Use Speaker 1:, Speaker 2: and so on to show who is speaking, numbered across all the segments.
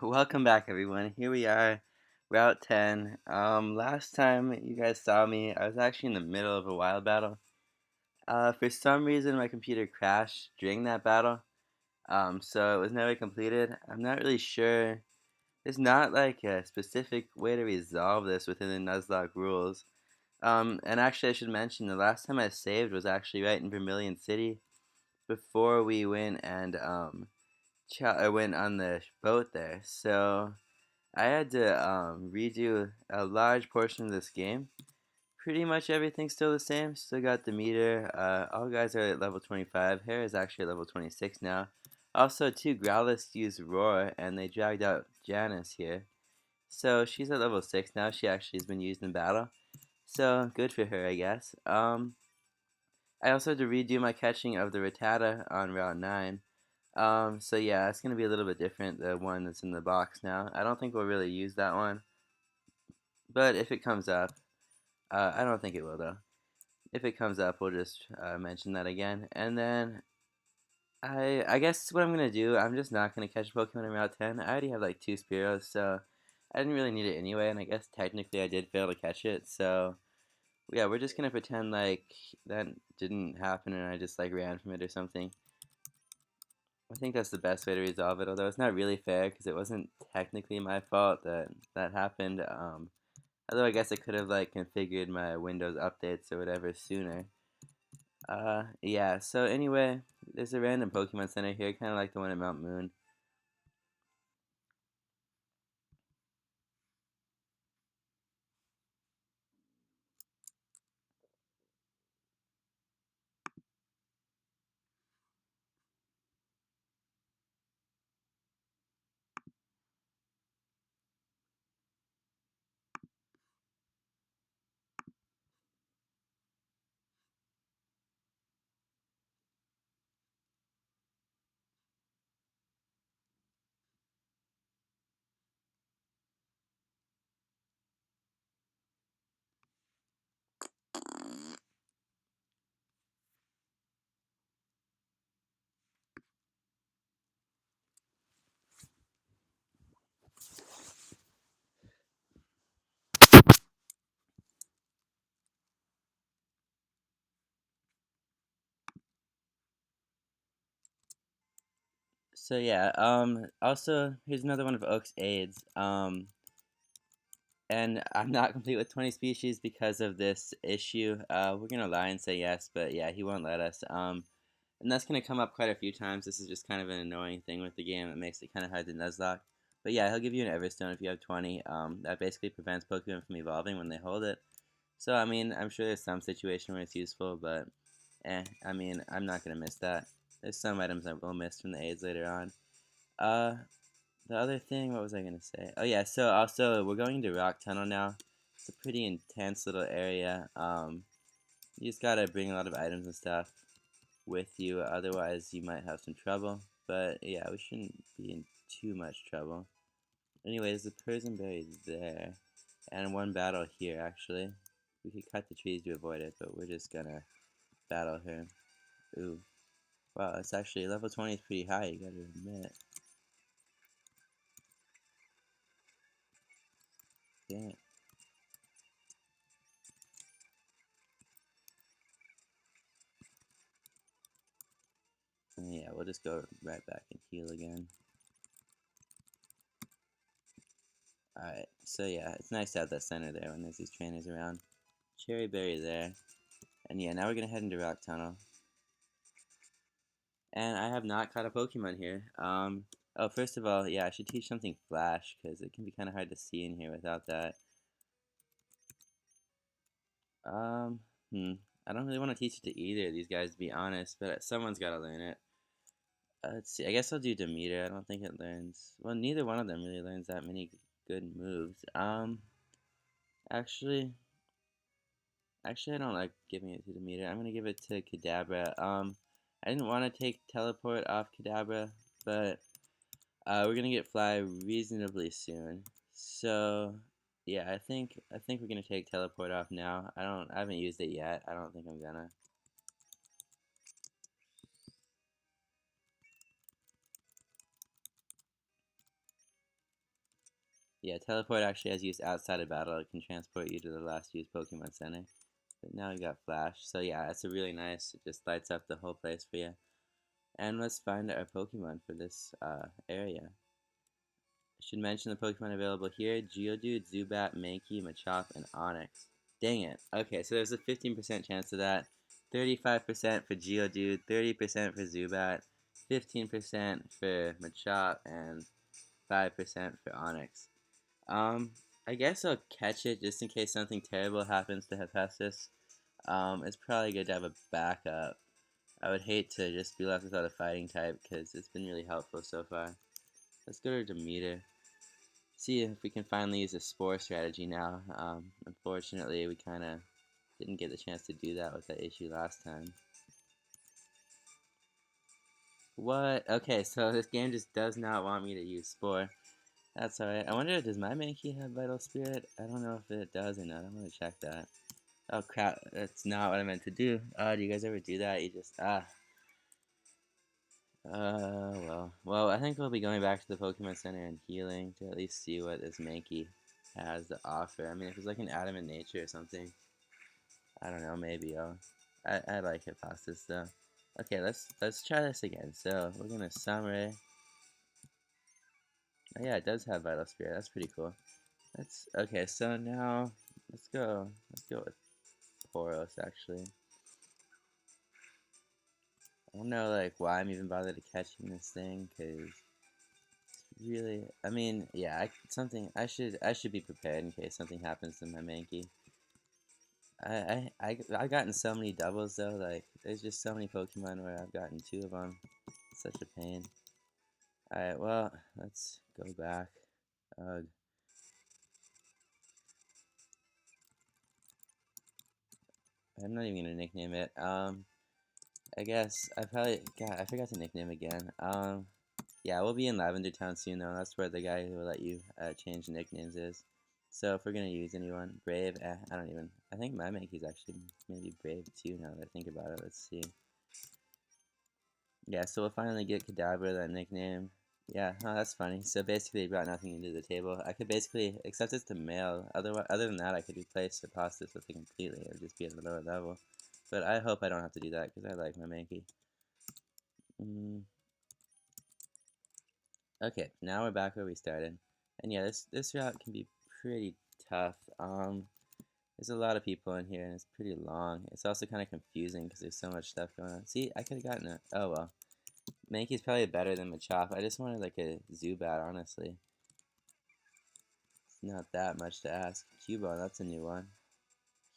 Speaker 1: Welcome back, everyone. Here we are, Route 10. Last time you guys saw me, I was actually in the middle of a wild battle. For some reason, my computer crashed during that battle, so it was never completed. I'm not really sure. There's not like a specific way to resolve this within the Nuzlocke rules. And actually, I should mention the last time I saved was actually right in Vermilion City before we went and I went on the boat there. So. I had to redo a large portion of this game. Pretty much everything's still the same. Still got the meter. All guys are at level 25. Hare is actually at level 26 now. Also, two Growlists use Roar, and they dragged out Janice here. So she's at level 6 now. She actually has been used in battle. So good for her, I guess. I also had to redo my catching of the Rattata on Route 9. So yeah, it's gonna be a little bit different, the one that's in the box now. I don't think we'll really use that one. But if it comes up, I don't think it will though. If it comes up, we'll just mention that again. And then I guess what I'm gonna do, I'm just not gonna catch a Pokemon in Route 10. I already have like two Spearows, so I didn't really need it anyway. And I guess technically I did fail to catch it. So yeah, we're just gonna pretend like that didn't happen and I just like ran from it or something. I think that's the best way to resolve it. Although it's not really fair because it wasn't technically my fault that that happened. Although I guess I could have like configured my Windows updates or whatever sooner. Yeah, so anyway, there's a random Pokemon Center here, kind of like the one at Mount Moon. So yeah, also, here's another one of Oak's aids. And I'm not complete with 20 species because of this issue. We're gonna lie and say yes, but yeah, he won't let us. And that's gonna come up quite a few times. This is just kind of an annoying thing with the game. It makes it kind of hard to Nuzlocke. But yeah, he'll give you an Everstone if you have 20. That basically prevents Pokemon from evolving when they hold it. So I mean, I'm sure there's some situation where it's useful, but I mean, I'm not gonna miss that. There's some items I will miss from the aids later on. Uh, the other thing, what was I gonna say? Oh yeah, so also we're going to Rock Tunnel now. It's a pretty intense little area. You just gotta bring a lot of items and stuff with you, otherwise you might have some trouble. But yeah, we shouldn't be in too much trouble. Anyways, the Prison Berry there, and one battle here actually. We could cut the trees to avoid it, but we're just gonna battle her. Ooh, wow, it's actually level 20 is pretty high. You gotta admit. Dang it. And yeah, we'll just go right back and heal again. Alright, so yeah, it's nice to have that center there when there's these trainers around. Cherry Berry there. And yeah, now we're gonna head into Rock Tunnel. And I have not caught a Pokemon here. Oh, first of all, yeah, I should teach something Flash, because it can be kind of hard to see in here without that. Um, hmm. I don't really want to teach it to either of these guys, to be honest, but someone's got to learn it. Let's see, I guess I'll do Demeter. I don't think it learns... Well, neither one of them really learns that many good moves. Actually... Actually, I don't like giving it to Demeter. I'm gonna give it to Kadabra. I didn't want to take Teleport off Kadabra, but we're gonna get Fly reasonably soon. So yeah, I think we're gonna take Teleport off now. I haven't used it yet. I don't think I'm gonna. Yeah, teleport actually has used outside of battle. It can transport you to the last used Pokemon Center. But now we got Flash. So yeah, it's a really nice. It just lights up the whole place for you. And let's find our Pokemon for this area. I should mention the Pokemon available here: Geodude, Zubat, Mankey, Machop, and Onix. Dang it. Okay, so there's a 15% chance of that. 35% for Geodude, 30% for Zubat, 15% for Machop, and 5% for Onix. Um, I guess I'll catch it just in case something terrible happens to Hephaestus. It's probably good to have a backup. I would hate to just be left without a fighting type because it's been really helpful so far. Let's go to Demeter. See if we can finally use a Spore strategy now. Unfortunately, we kind of didn't get the chance to do that with that issue last time. What? Okay, so this game just does not want me to use Spore. That's alright. I wonder, does my Mankey have Vital Spirit? I don't know if it does or not. I'm gonna check that. Oh crap, that's not what I meant to do. Do you guys ever do that? You just, well, I think we'll be going back to the Pokemon Center and healing to at least see what this Mankey has to offer. I mean, if it's like an Adamant Nature or something, I don't know, maybe I like Hephaestus though. Okay, let's try this again. So we're gonna Sunray. Oh yeah, it does have Vital Spirit. That's pretty cool. That's okay. So now let's go with Poros actually. I don't know like why I'm even bothered to catching this thing because really, I mean, yeah, something I should be prepared in case something happens to my Mankey. I've gotten so many doubles though. Like there's just so many Pokemon where I've gotten 2 of them. It's such a pain. All right, well let's go back. Ugh. I'm not even gonna nickname it. I guess I forgot to nickname again. Yeah, we'll be in Lavender Town soon though. That's where the guy who will let you change nicknames is. So if we're gonna use anyone, Brave, I don't even. I think my Mankey's actually maybe Brave too. Now that I think about it, let's see. Yeah, so we'll finally get Kadabra that nickname. Yeah, oh, that's funny. So basically, he brought nothing into the table. I could basically, except it's the male. Other than that, I could replace Hephaestus with it completely. It would just be at a lower level. But I hope I don't have to do that because I like my Mankey. Okay, now we're back where we started. And yeah, this route can be pretty tough. There's a lot of people in here and it's pretty long. It's also kind of confusing because there's so much stuff going on. See, I could have gotten it. Oh well. Mankey's probably better than Machop. I just wanted like a Zubat, honestly. It's not that much to ask. Cubone, that's a new one.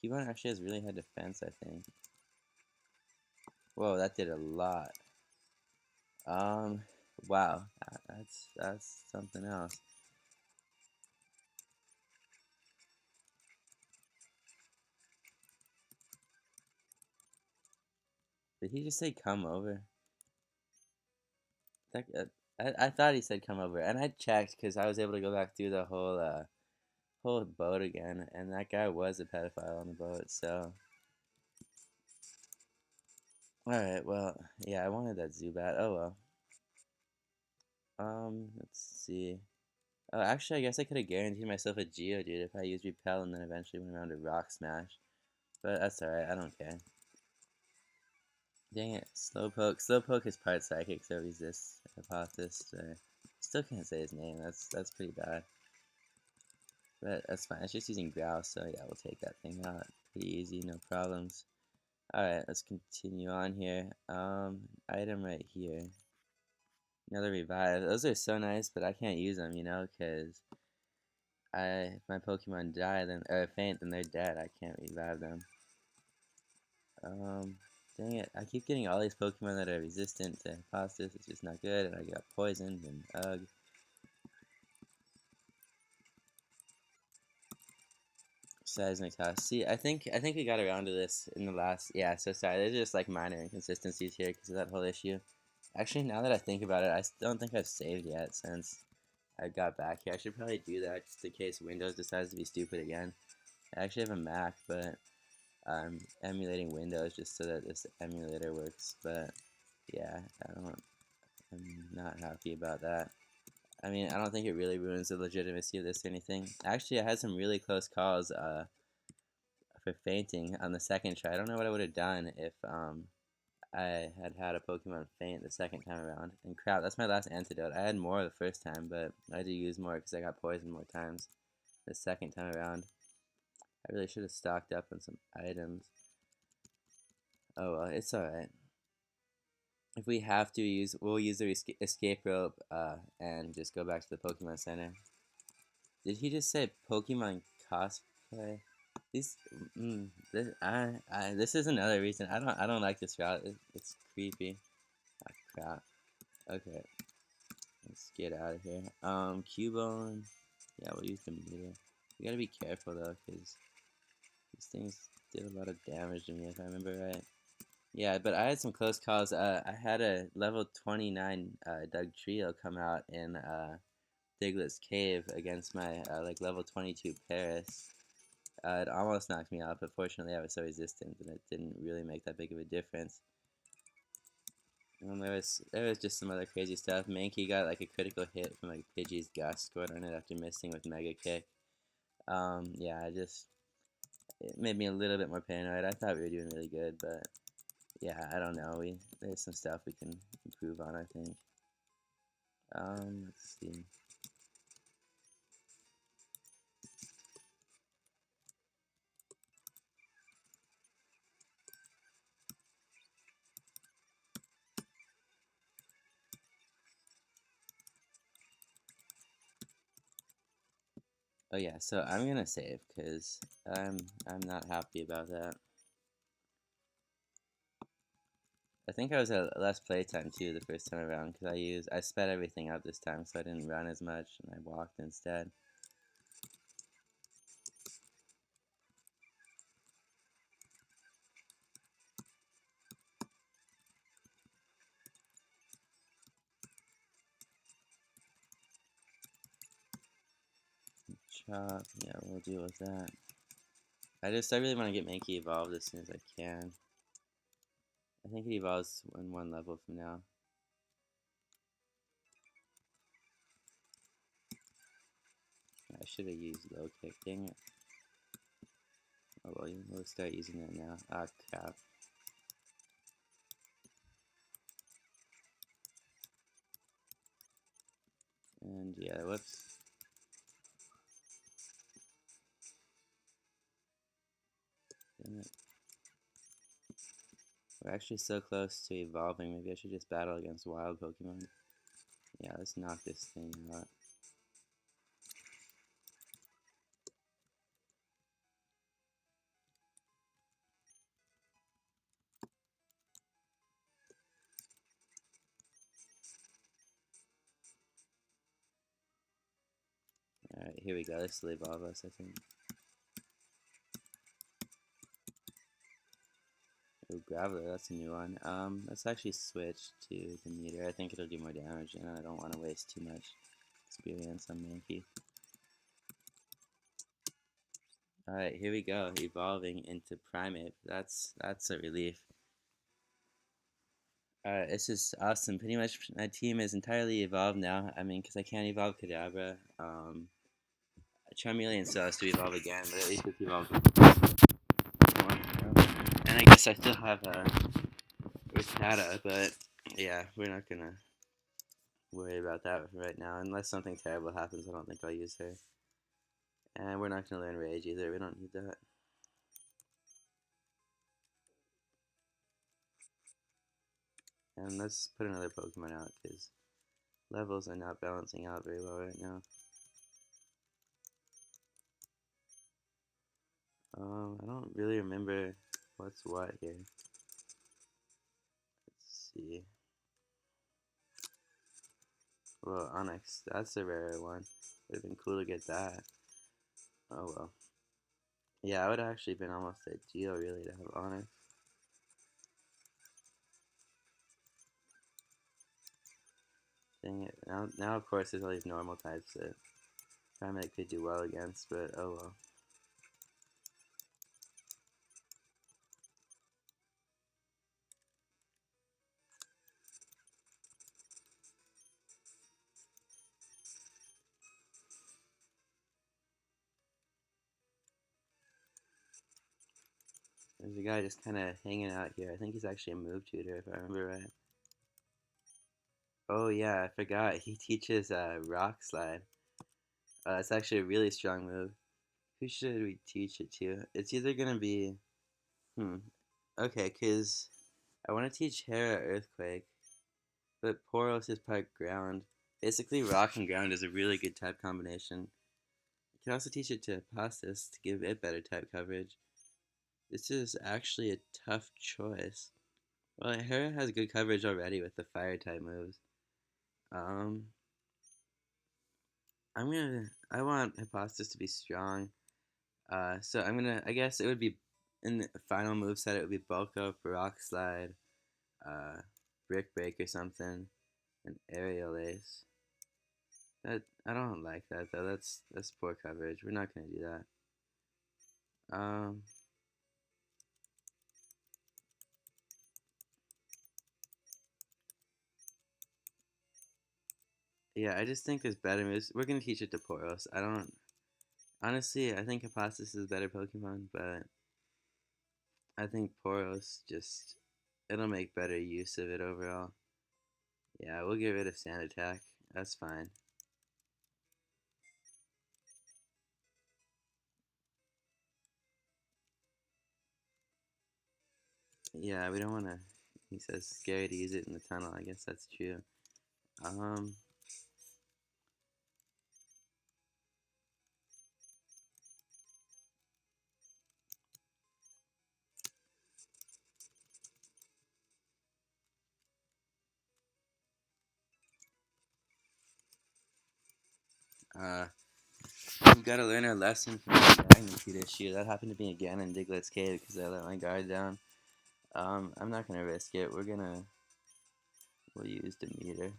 Speaker 1: Cubone actually has really high defense, I think. Whoa, that did a lot. Wow, that's something else. Did he just say come over? That, I thought he said come over, and I checked because I was able to go back through the whole boat again, and that guy was a pedophile on the boat. So, all right, well, yeah, I wanted that Zubat. Oh well. Let's see. Oh, actually, I guess I could have guaranteed myself a Geodude if I used Repel and then eventually went around to Rock Smash. But that's alright, I don't care. Dang it, Slowpoke. Slowpoke is part Psychic, so resists Hephaestus. Still can't say his name. That's pretty bad. But that's fine. It's just using Growl, so yeah, we'll take that thing out. Pretty easy, no problems. Alright, let's continue on here. Item right here. Another revive. Those are so nice, but I can't use them, you know, because if my Pokemon die, then or faint, then they're dead. I can't revive them. Dang it! I keep getting all these Pokemon that are resistant to Hephaestus. It's just not good, and I got poisoned and ugh. Seismic toss. See, I think we got around to this in the last. Yeah, so sorry. There's just like minor inconsistencies here because of that whole issue. Actually, now that I think about it, I don't think I've saved yet since I got back here. I should probably do that just in case Windows decides to be stupid again. I actually have a Mac, but I'm emulating Windows just so that this emulator works. But yeah, I'm not happy about that. I mean, I don't think it really ruins the legitimacy of this or anything. Actually, I had some really close calls for fainting on the second try. I don't know what I would have done if I had had a Pokemon faint the second time around. And crap, that's my last antidote. I had more the first time, but I had to use more because I got poisoned more times the second time around. I really should have stocked up on some items. Oh well, it's alright. If we have to we'll use the escape rope and just go back to the Pokemon Center. Did he just say Pokemon cosplay? These, this is another reason I don't like this route. It's creepy. Ah, crap. Okay, let's get out of here. Cubone. Yeah, we'll use the meter. We gotta be careful though, cause these things did a lot of damage to me if I remember right. Yeah, but I had some close calls. I had a level 29 Doug Trio come out in Diglett's Cave against my like level 22 Paris. It almost knocked me out, but fortunately I was so resistant that it didn't really make that big of a difference. And there was just some other crazy stuff. Mankey got like a critical hit from like Pidgey's Gust scored on it after missing with Mega Kick. Yeah, it made me a little bit more paranoid. I thought we were doing really good, but yeah, I don't know. There's some stuff we can improve on, I think. Let's see. Oh yeah, so I'm gonna save because I'm not happy about that. I think I was at less playtime too the first time around because I sped everything up this time, so I didn't run as much and I walked instead. Chop, yeah, we'll deal with that. I really want to get Mankey evolved as soon as I can. I think it evolves in one level from now. I should have used low kick, dang it. Oh well, we'll start using that now. Ah, crap. And yeah, whoops. Damn it. We're actually so close to evolving. Maybe I should just battle against wild Pokemon. Yeah, let's knock this thing out. Alright, here we go. This will evolve us, I think. Ooh, Graveler, that's a new one. Let's actually switch to the meter. I think it'll do more damage, and I don't want to waste too much experience on Mankey. Alright, here we go. Evolving into Primate. That's a relief. Alright, this is awesome. Pretty much my team is entirely evolved now. I mean, because I can't evolve Kadabra. Charmeleon still has to evolve again, but at least it's evolved once now. And I guess I still have Rattata, but yeah, we're not gonna worry about that right now. Unless something terrible happens, I don't think I'll use her. And we're not gonna learn Rage either, we don't need that. And let's put another Pokemon out, because levels are not balancing out very well right now. I don't really remember what's what here. Let's see. Well, Onyx, that's a rare one. Would have been cool to get that. Oh well. Yeah, it would have actually been almost ideal, really, to have Onyx. Dang it. Now of course, there's all these normal types that Primeape could do well against, but oh well. There's a guy just kind of hanging out here. I think he's actually a move tutor, if I remember right. Oh yeah, I forgot. He teaches rock slide. It's actually a really strong move. Who should we teach it to? It's either gonna be hmm. Okay, cause I want to teach Hera earthquake, but Poros is part ground. Basically, rock and ground is a really good type combination. I can also teach it to Apostas to give it better type coverage. This is actually a tough choice. Well, Hera has good coverage already with the fire type moves. Um, I want Hypostas to be strong. So I guess it would be in the final move set. It would be bulk up, rock slide, uh, brick break or something, and aerial ace. That I don't like that though. That's poor coverage. We're not gonna do that. Yeah, I just think there's better moves. We're gonna teach it to Poros. I don't honestly. I think Hypostas is a better Pokemon, but I think Poros just it'll make better use of it overall. Yeah, we'll get rid of Sand Attack. That's fine. Yeah, we don't want to. He says scary to use it in the tunnel. I guess that's true. Um, uh, we've got to learn our lesson from the magnitude issue. That happened to me again in Diglett's cave because I let my guard down. I'm not gonna risk it. We'll use Demeter.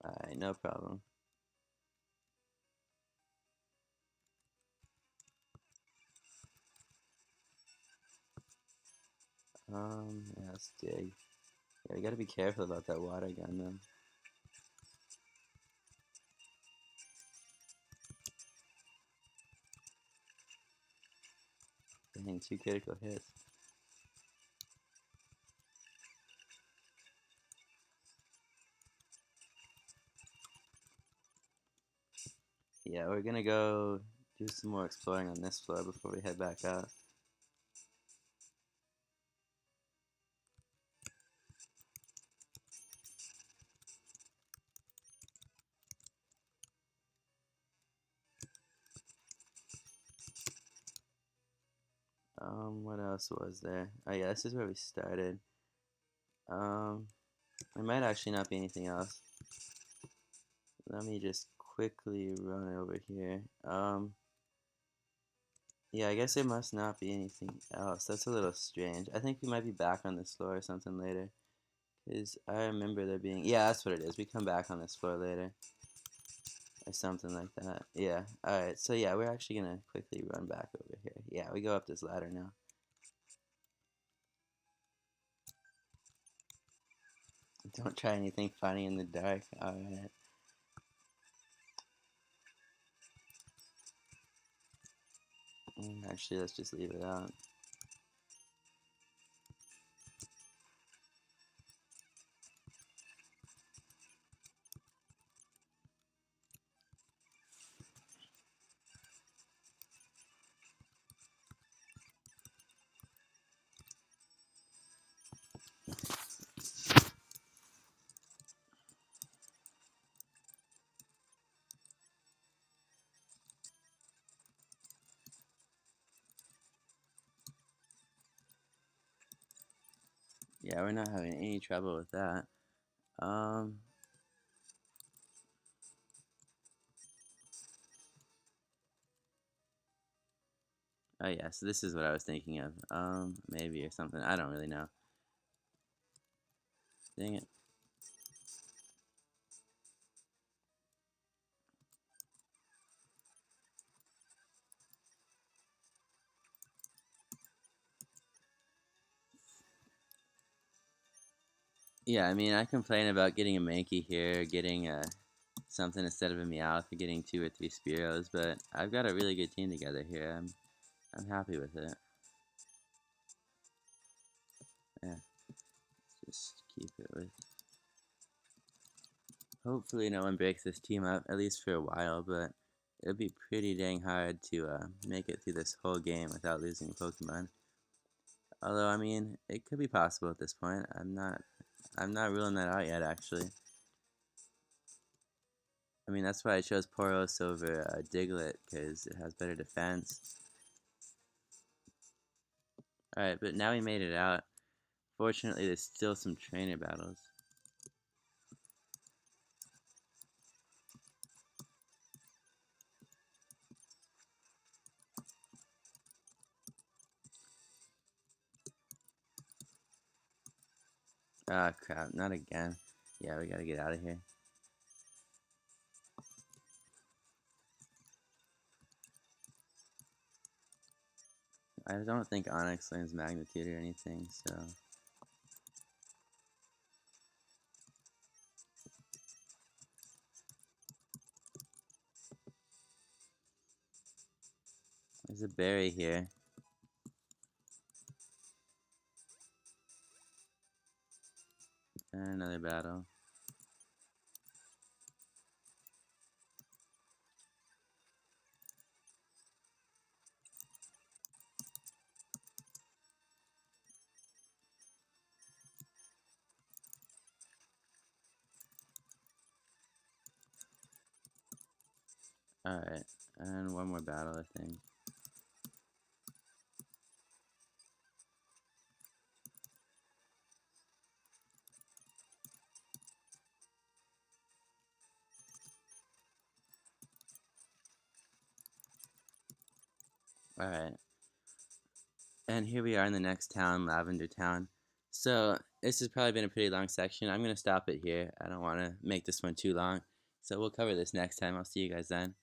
Speaker 1: Alright, no problem. Yeah, let's dig. Yeah, we gotta be careful about that water gun though. Dang, 2 critical hits. Yeah, we're gonna go do some more exploring on this floor before we head back out. What else was there? Oh yeah, this is where we started. Um, there might actually not be anything else. Let me just quickly run over here. Yeah, I guess it must not be anything else. That's a little strange. I think we might be back on this floor or something later. Because I remember there being... Yeah, that's what it is. We come back on this floor later. Or something like that. Yeah. Alright, so yeah, we're actually going to quickly run back over here. Yeah, we go up this ladder now. Don't try anything funny in the dark. Alright. Actually, let's just leave it out. Yeah, we're not having any trouble with that. Um, oh yeah, so this is what I was thinking of. Maybe or something. I don't really know. Dang it. Yeah, I mean, I complain about getting a Mankey here, getting something instead of a Meowth, or getting 2 or 3 Spearows, but I've got a really good team together here. I'm happy with it. Yeah, just keep it with. Hopefully, no one breaks this team up, at least for a while, but it'll be pretty dang hard to make it through this whole game without losing a Pokemon. Although, I mean, it could be possible at this point. I'm not ruling that out yet, actually. I mean, that's why I chose Poros over Diglett, because it has better defense. Alright, but now we made it out. Fortunately, there's still some trainer battles. Ah, crap, not again. Yeah, we gotta get out of here. I don't think Onyx lands Magnitude or anything, so... There's a berry here. And another battle. Alright, and one more battle, I think. Alright. And here we are in the next town, Lavender Town. So, this has probably been a pretty long section. I'm going to stop it here. I don't want to make this one too long. So, we'll cover this next time. I'll see you guys then.